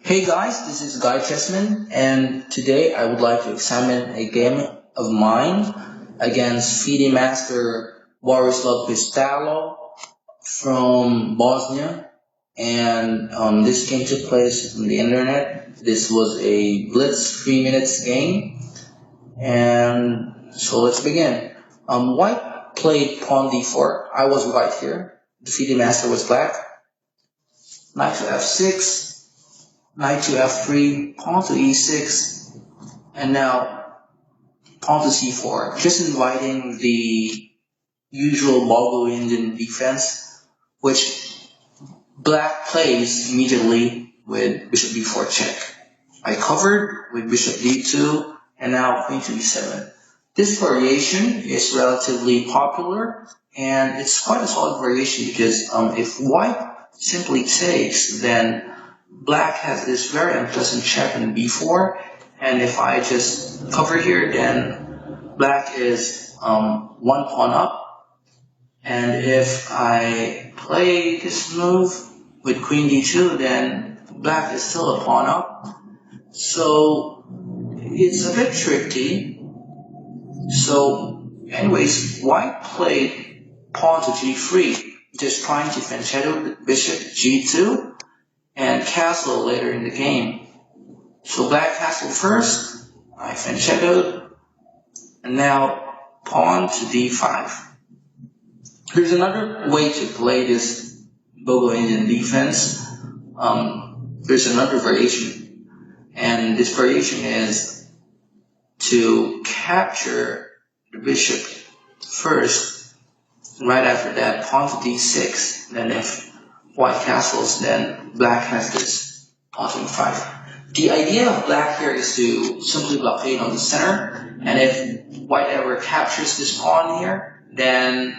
Hey guys, this is Guy Chessman, and today I would like to examine a game of mine against FIDE master Borislav Prastalo from Bosnia. And this game took place on the internet. This was a blitz 3 minutes game, and so let's begin. White played pawn d4. I was white here. The FIDE master was black. Knight to f6. Knight to f3, pawn to e6, and now pawn to c4. Just inviting the usual Bulgarian defense, which black plays immediately with bishop b4 check. I covered with bishop d2, and now queen to e7. This variation is relatively popular, and it's quite a solid variation because if white simply takes, then black has this very unpleasant check on b4, and if I just cover here, then black is one pawn up, and if I play this move with queen d2, then black is still a pawn up. So it's a bit tricky. So anyways, white played pawn to g3, just trying to fianchetto the bishop g2 and castle later in the game. So black castle first, I fianchettoed, and now pawn to d5. There's another way to play this Bogo-Indian defense. There's another variation, and this variation is to capture the bishop first, right after that pawn to d6. Then if white castles, then black has this pawn to e5. The idea of black here is to simply blockade on the center, and if white ever captures this pawn here, then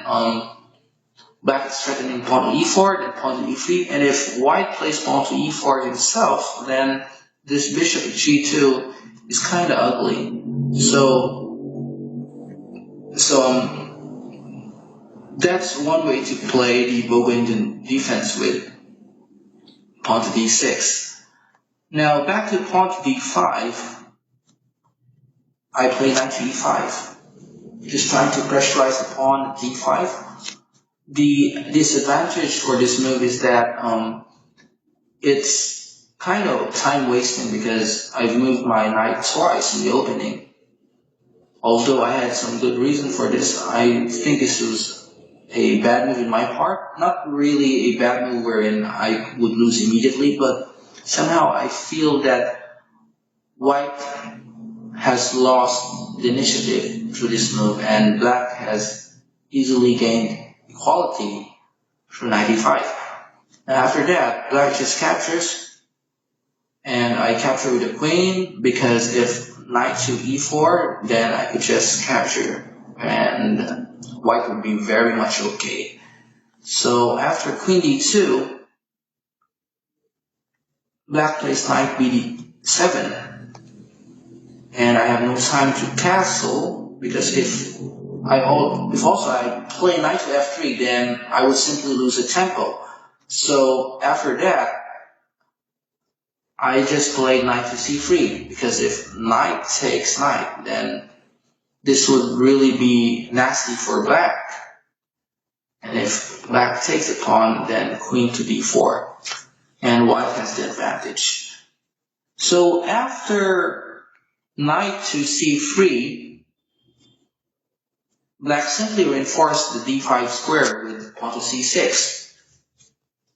black is threatening pawn to e4, then pawn to e3, and if white plays pawn to e4 himself, then this bishop at g2 is kind of ugly. So that's one way to play the Bogo-Indian defense with pawn to d6. Now back to pawn to d5, I play knight to e5, just trying to pressurize the pawn at d5. The disadvantage for this move is that it's kind of time wasting because I've moved my knight twice in the opening. Although I had some good reason for this, I think this was a bad move in my part. Not really a bad move wherein I would lose immediately, but somehow I feel that white has lost the initiative through this move, and black has easily gained equality through knight e5. And after that, black just captures, and I capture with the queen, because if knight to e4, then I could just capture, and white would be very much okay. So after queen d2, black plays knight bd7, and I have no time to castle, because if also I play knight to f3, then I would simply lose a tempo. So after that, I just play knight to c3, because if knight takes knight, then this would really be nasty for black. And if black takes a pawn, then queen to d4, and white has the advantage. So after knight to c3, black simply reinforced the d5 square with pawn to c6.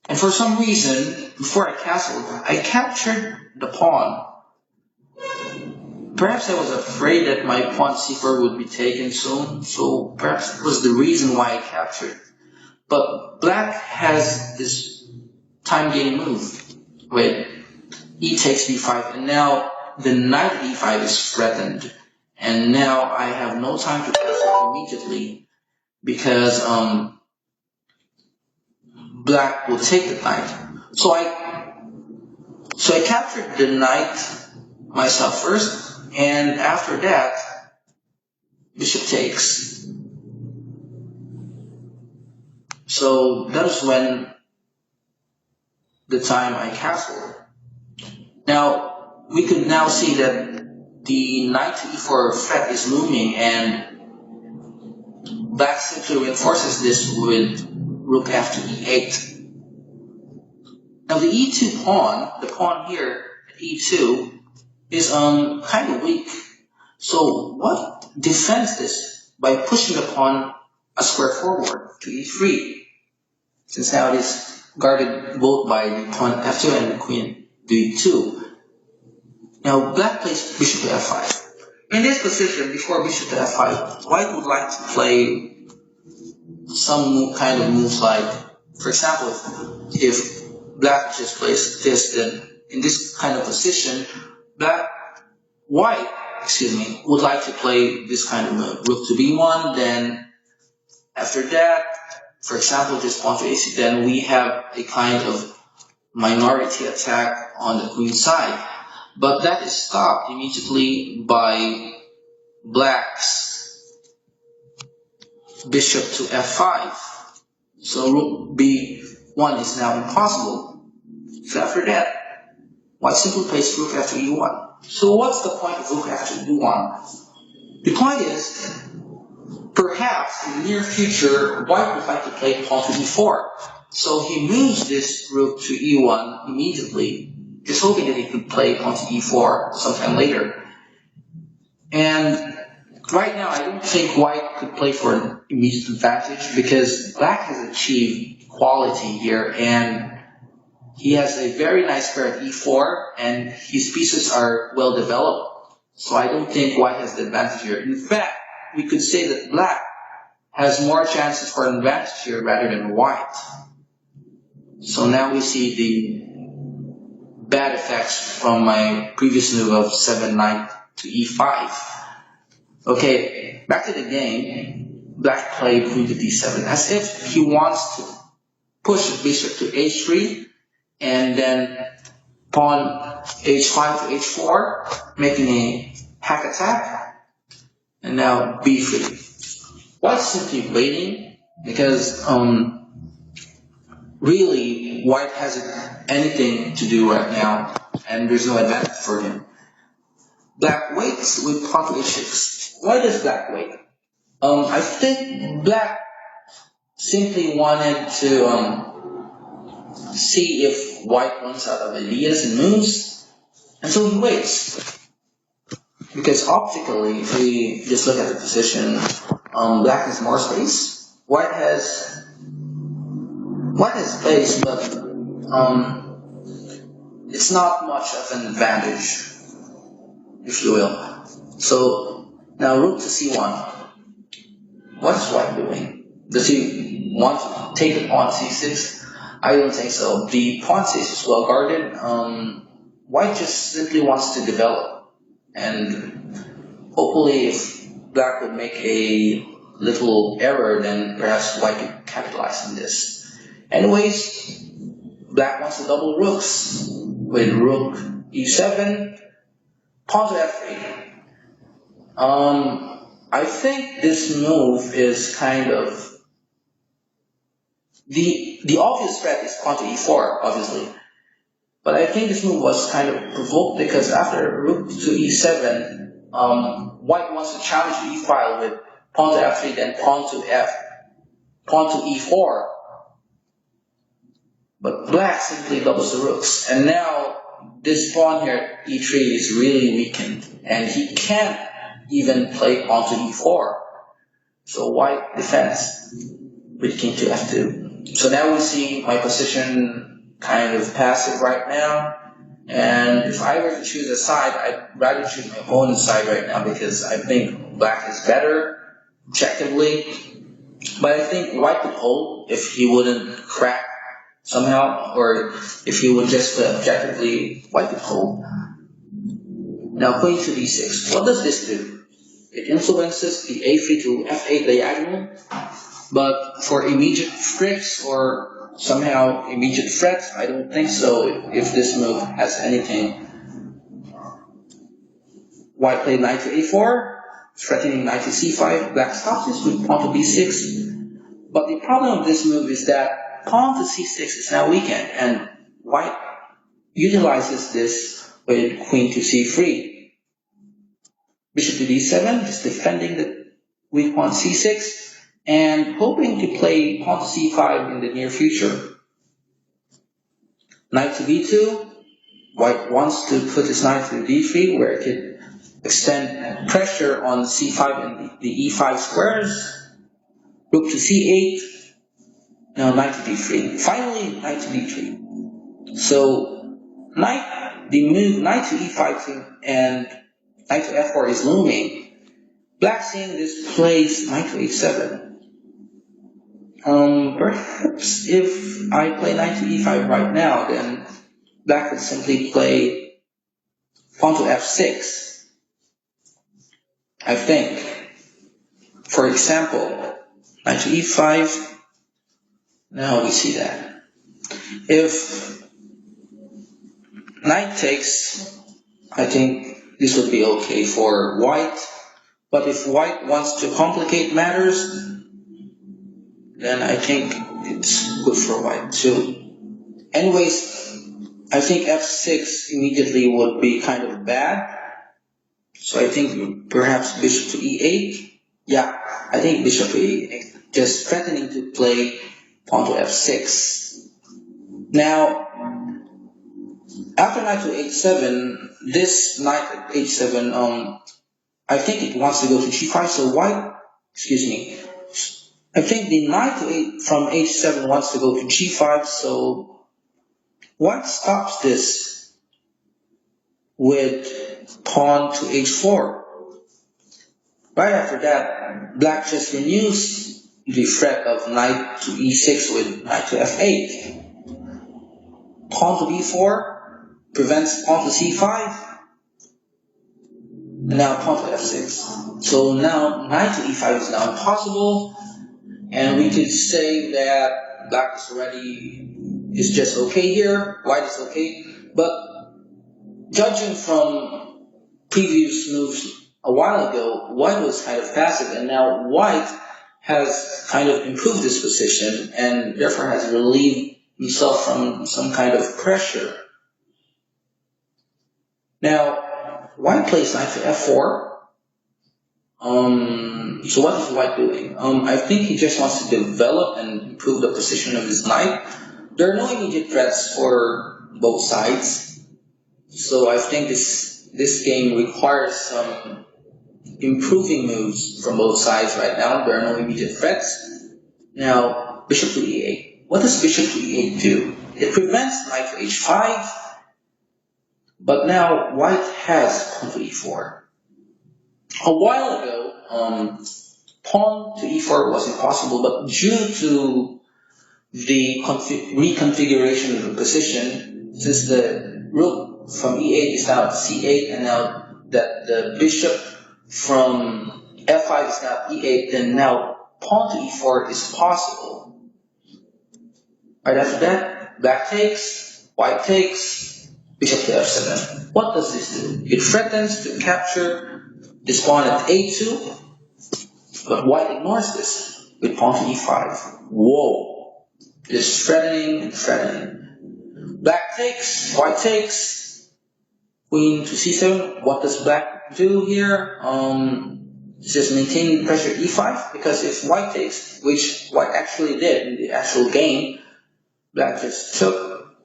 And for some reason, before I castled, I captured the pawn. Perhaps I was afraid that my pawn c4 would be taken soon, so perhaps it was the reason why I captured. But black has this time-gaining move with e takes b5, and now the knight e5 is threatened, and now I have no time to castle immediately because black will take the knight. So I captured the knight myself first, and after that, bishop takes. So that is when the time I castled. Now, we could now see that the knight to e4 threat is looming, and black simply reinforces this with rook f to e8. Now the e2 pawn, the pawn here at e2, is kind of weak. So what defends this by pushing the pawn a square forward to e3, since now it is guarded both by the pawn f2 and the queen to e2. Now black plays bishop to f5. In this position, before bishop to f5, white would like to play some kind of moves like, for example, if black just plays this, then in this kind of position, white, would like to play this kind of move. Rook to b1, then after that, for example, just pawn to a6, then we have a kind of minority attack on the queen side. But that is stopped immediately by black's bishop to f5. So rook b1 is now impossible. So after that, white simply plays rook f to e1. So what's the point of rook f to e1? The point is, perhaps in the near future, white would like to play pawn to e4. So he moves this rook to e1 immediately, just hoping that he could play pawn to e4 sometime later. And right now, I don't think white could play for an immediate advantage because black has achieved quality here, and he has a very nice pair at e4, and his pieces are well developed. So I don't think white has the advantage here. In fact, we could say that black has more chances for an advantage here rather than white. So now we see the bad effects from my previous move of 7 knight to e5. Okay, back to the game. Black played queen to d7 as if he wants to push bishop to h3 and then pawn h5 to h4, making a hack attack. And now b3. White's simply waiting because really white hasn't anything to do right now and there's no advantage for him. Black waits with pawn to h6. Why does black wait? I think black simply wanted to see if white runs out of ideas and moves, and so he waits. Because optically, if we just look at the position, black has more space. White has space, but it's not much of an advantage, if you will. So now rook to c1. What is white doing? Does he want to take the pawn c6? I don't think so. The pawn c6 is well guarded. White just simply wants to develop, and hopefully if black would make a little error, then perhaps white could capitalize on this. Anyways, black wants to double rooks with rook e7, pawn to f8. I think this move is kind of the obvious threat is pawn to e4, obviously. But I think this move was kind of provoked because after rook to e7, white wants to challenge the e-file with pawn to f3, then pawn to e4. But black simply doubles the rooks, and now this pawn here at e3 is really weakened, and he can't even play pawn to e4. So white defends with king to f2. So now we see my position kind of passive right now. And if I were to choose a side, I'd rather choose my opponent's side right now because I think black is better objectively. But I think white could hold if he wouldn't crack somehow, or if he would just play objectively, white could hold. Now queen to d6. What does this do? It influences the a3 to f8 diagonal, but for immediate tricks or somehow immediate threats, I don't think so if this move has anything. White played knight to a4, threatening knight to c5, black stops this with pawn to b6. But the problem of this move is that pawn to c6 is now weakened, and white utilizes this with queen to c3. Bishop to d7, just defending the weak pawn c6, and hoping to play pawn to c5 in the near future. Knight to b2, white wants to put his knight to d3, where it could extend pressure on c5 and the e5 squares. Rook to c8, now knight to d3. Finally, knight to d3. So, the move knight to e5 and knight to f4 is looming. Black seeing this plays knight to h7. Perhaps if I play knight to e5 right now, then black could simply play pawn to f6. I think. For example, knight to e5. Now we see that. If knight takes, I think this would be okay for white. But if white wants to complicate matters, then I think it's good for white too. Anyways, I think f6 immediately would be kind of bad. So I think perhaps bishop to e8. Yeah, I think bishop to e8. Just threatening to play pawn to f6. Now, after knight to h7, this knight at h7, I think it wants to go to g5, so white, excuse me, I think the knight from h7 wants to go to g5, so white stops this with pawn to h4. Right after that, black just renews the threat of knight to e6 with knight to f8. Pawn to b4 prevents pawn to c5. And now pawn to f6. So now knight to e5 is now impossible, and we could say that black is just okay here, white is okay. But judging from previous moves a while ago, white was kind of passive, and now white has kind of improved his position and therefore has relieved himself from some kind of pressure. Now, white plays knight to f4. So what is white doing? I think he just wants to develop and improve the position of his knight. There are no immediate threats for both sides. So I think this game requires some improving moves from both sides right now. There are no immediate threats. Now, bishop to e8. What does bishop to e8 do? It prevents knight to h5, but now white has pawn to e4. A while ago, pawn to e4 was impossible, but due to the reconfiguration of the position, since the rook from e8 is now at c8, and now that the bishop from f5 is now e8, then now pawn to e4 is possible. Right after that, black takes, white takes, bishop to f7. What does this do? It threatens to capture this pawn at a2, but white ignores this with pawn to e5. Whoa! It is threatening and threatening. Black takes, white takes, queen to c7. What does black do here? Just maintain pressure at e5, because if white takes, which white actually did in the actual game, black just took,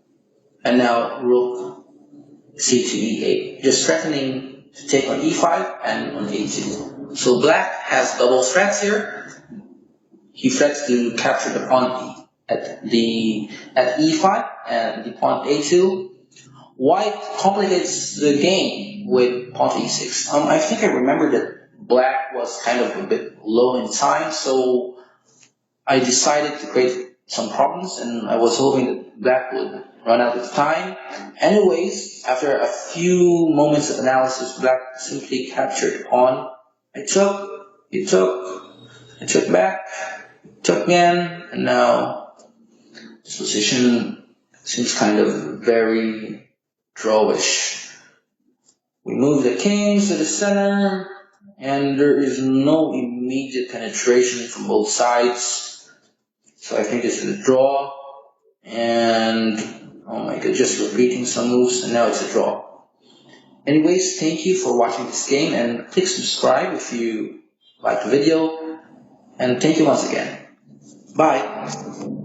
and now rook c to e8, just threatening to take on e5 and on a2. So black has double threats here. He threats to capture the pawn at e5 and the pawn a2. White complicates the game with pawn to e6. I think I remember that black was kind of a bit low in time, so I decided to create some problems, and I was hoping that black would run out of time. Anyways, after a few moments of analysis, black simply captured the pawn. I took back, took again, and now this position seems kind of very drawish. We move the kings to the center, and there is no immediate penetration from both sides. So I think this is a draw, and oh my god, just repeating some moves, and now it's a draw. Anyways, thank you for watching this game and click subscribe if you like the video. And thank you once again. Bye.